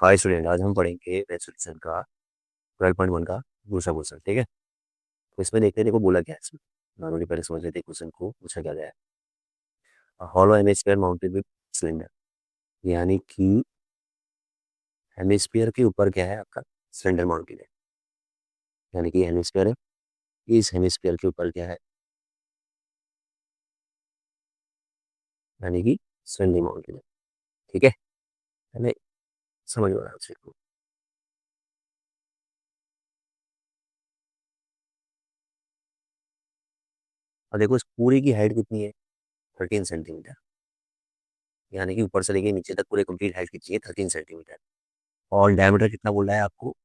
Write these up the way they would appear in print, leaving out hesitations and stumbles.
Hi student, आज हम पढ़ेंगे मेंस्ट्रुएशन का 12.1 का दूसरा क्वेश्चन। ठीक है, तो इसमें देखते हैं देखो बोला क्या है। इसमें नॉर्मली पहले समझ लेते हैं क्वेश्चन को पूछा क्या गया है। Hollow hemisphere mounted with cylinder, यानी कि हेमिस्फीयर के ऊपर क्या है आपका सिलेंडर माउंटेड है। यानी कि हेमिस्फीयर है, इस हेमिस्फीयर के ऊपर क्या है, यानी कि सिलेंडर माउंटेड है। ठीक है, पहले समझ लो आराम से। और देखो इस पूरी की हाइट कितनी है, 13 सेंटीमीटर। यानी कि ऊपर से लेके नीचे तक पूरे कंप्लीट हाइट कितनी है, 13 सेंटीमीटर। और डायमीटर कितना बोल रहा है आपको,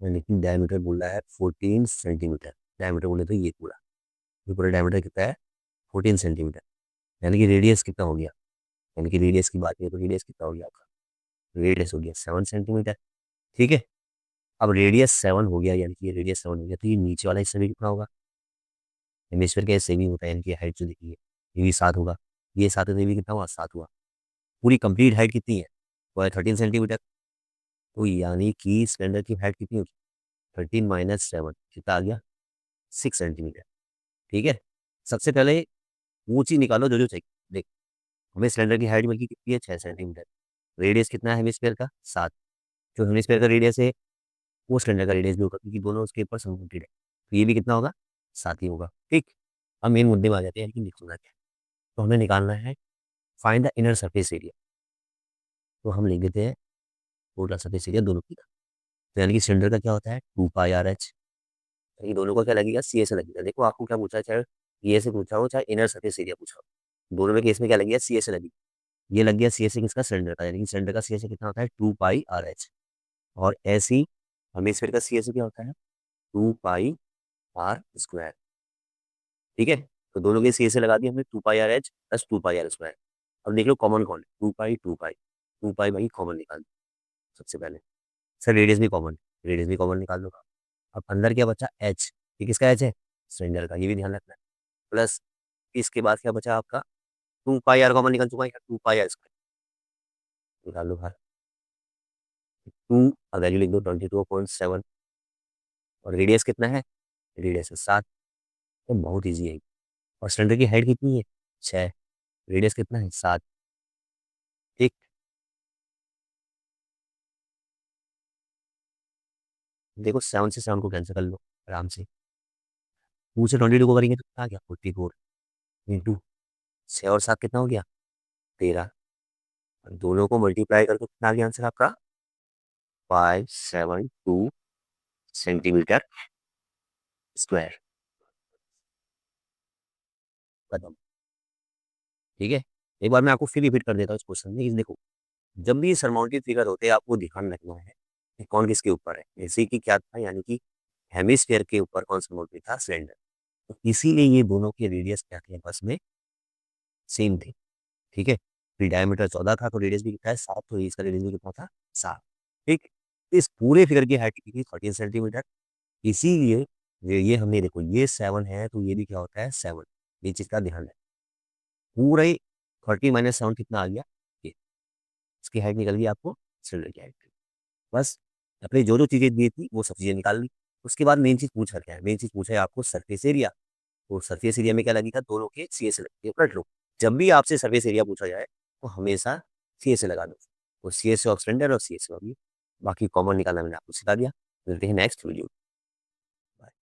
लेकिन डायमीटर बोल रहा है 14 सेंटीमीटर। डायमीटर बोले तो ये पूरा डायमीटर कितना है, 14 सेंटीमीटर। यानी कि रेडियस कितना हो गया, यानी कि रेडियस की बात करें तो रेडियस कितना हो गया आपका, रेडियस हो गया 7 सेंटीमीटर। ठीक है, अब रेडियस 7 हो गया, यानी कि ये रेडियस 7 हो गया, तो ये नीचे वाला हिस्सा भी कितना होगा, हेमिस्फीयर का हिस्सा भी होता है, यानी कि हाइट जो लिखी है ये भी 7 होगा। ये 7 है तो ये भी कितना हुआ, 7 हुआ। पूरी कंप्लीट हाइट कितनी है, वो है 13 सेंटीमीटर। तो यानी कि सिलेंडर की हाइट कितनी होगी, 13 - 7 कितना आ गया, 6 सेंटीमीटर। ठीक है, सबसे पहले ऊंची निकालो जो जो चाहिए। देख, हमें सिलेंडर की हाइट मिल गई कितनी है, 6 सेंटीमीटर। रेडियस कितना है हेमिस्फीयर का, 7। जो हेमिस्फीयर का रेडियस है वो सिलेंडर का रेडियस भी होगा, क्योंकि दोनों उसके ऊपर समुद्रित है, तो ये भी कितना होगा, 7 ही होगा। ठीक, अब मेन मुद्दे में आ जाते हैं कि निकलना क्या है। तो हमें निकालना है find the inner surface area. तो हम लिख देते हैं टोटल सरफेस एरिया दोनों की। तो यानी कि सिलेंडर का क्या होता है, 2πRH। ये दोनों का क्या लगेगा, सी ए से लगेगा। देखो आपको क्या पूछा है, चाहे ये से पूछा हो चाहे इनर सरफेस एरिया पूछा हो, दोनों में केस में क्या लगेगा, सी ए से लगेगी। ये लग गया सी एस किसका, सिलेंडर का। यानी कि सिलेंडर का सी एस कितना होता है, 2πRH। और ऐसी हेमिस्फीयर का सी एस क्या होता है, 2πr²। ठीक है, तो दोनों के सी एस लगा दिया हमने, 2πRH प्लस 2πr²। अब देख लो कॉमन कौन है, 2π 2π। 2π भाई कॉमन निकाल दो सबसे पहले। सर रेडियस भी कॉमन, रेडियस भी कॉमन निकाल दो। अब अंदर क्या बचा, एच। ये किसका एच है, सिलेंडर का, ये भी ध्यान रखना है। प्लस इसके बाद क्या बचा आपका, 2πr कॉमन निकल चुका है, 2πr² निकाल लो बाहर। 2 वैल्यू लिख दो, 22.7। और रेडियस कितना है, रेडियस है 7। तो बहुत ईजी है। और सिलेंडर की हाइट कितनी है, 6। रेडियस कितना है, 7। ठीक, देखो 7 से 7 को कैंसिल कर लो आराम से। 2 से 22 को करेंगे तो कितना आ गया, 44 इंटू 6 और 7 कितना हो गया, 13। दोनों को मल्टीप्लाई कर दो, कितना आ गया आंसर आपका, 572 सेंटीमीटर स्क्वायर। खत्म। ठीक है, एक बार मैं आपको फिर रिपीट कर देता हूँ इस क्वेश्चन में। देखो, जब भी सरमाउंटेड फिगर होते हैं आपको ध्यान रखना है कि कौन किसके ऊपर है। जैसे कि क्या था, यानी कि हेमिस्फीयर के ऊपर कौन सा माउंटेड था, सिलेंडर। तो इसीलिए ये दोनों के रेडियस क्या थे आपस में, सेम थे। ठीक है, फिर डायमीटर 14 था तो रेडियस भी कितना है, 7। तो इसका रेडियस भी कितना था, 7। ठीक, इस पूरे फिगर की हाइट कितनी थी, 13 सेंटीमीटर। इसीलिए ये हमने देखो ये 7 है तो ये भी क्या होता है, 7। ये चीज का ध्यान है। पूरा ही 30 - 7 कितना आ गया, ये इसकी हाइट निकल गई आपको, सिलेंडर की हाइट। बस अपने जो जो चीजें दी थी वो सब चीजें निकाल ली। उसके बाद मेन चीज पूछा क्या है, मेन चीज पूछा है आपको सरफेस एरिया। तो सरफेस एरिया में क्या लगेगा, दोनों के सी एस लगे, पलट लो। जब भी आपसे सरफेस एरिया पूछा जाए तो हमेशा सी एस लगा दो। तो सी एस ऑफ सिलेंडर और सी एस ऑफ, बाकी कॉमन निकालना मैंने आपको सिखा दिया। मिलते हैं नेक्स्ट वीडियो।